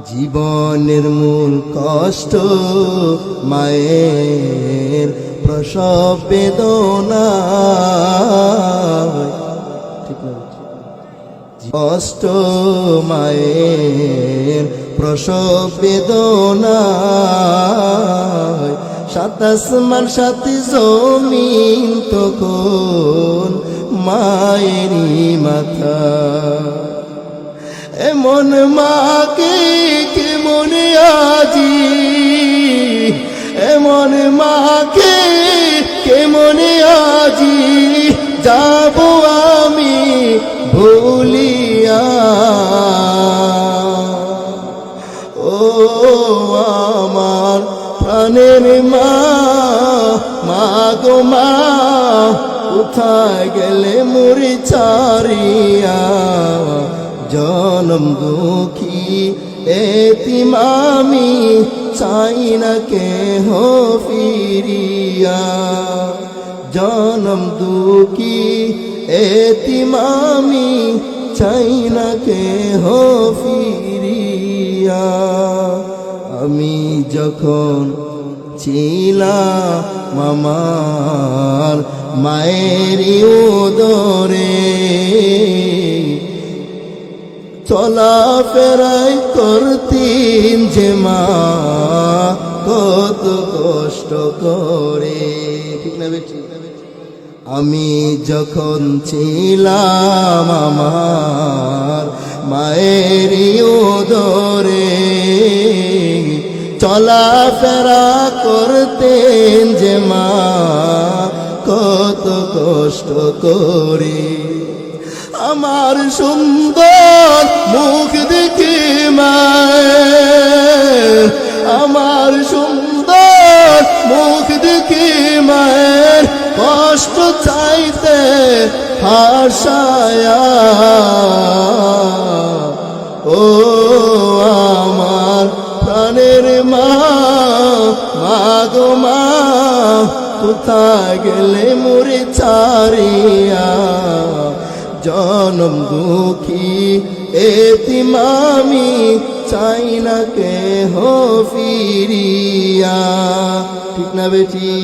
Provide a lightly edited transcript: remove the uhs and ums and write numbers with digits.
জীবনের মূল কষ্ট মায়ের প্রসব বেদনা, কষ্ট মায়ের প্রসব বেদনা, সাত আসমান সাত জমিন তখন মায়েরই মাথা। এমন মাকে কেমন আজি, এমন মাকে কেমন আজি যাব আমি ভুলিয়া। ও আমার প্রাণের মা, মা গো মা, কোথায় গেলে মুড়ি ছাড়িয়া। জনম দুঃখী এতিম আমি, চাই না কেহ ফিরিয়া। জনম দুঃখী এতিম আমি, চাই না কেহ ফিরিয়া। আমি যখন ছিলাম আমার মায়েরই উদরে, চলাফেরাই করতেন যে মা কত কষ্ট করে। ঠিক না বেটি? আমি যখন ছিলাম আমার মায়েরই উদরে, চলাফেরা করতেন যে মা কত কষ্ট করে। আমার সুন্দর মুখ দেখে মায়ের, আমার সুন্দর মুখ দেখে মায়ের কষ্ট চাইতে হাসায়া। ও আমার প্রাণের মা, মা গো মা, কোথায় গেলে মুড়ি ছাড়িয়া। জনম দুঃখী এতিম আমি, চাই না কেহ ফিরিয়া। ঠিক না বেটি?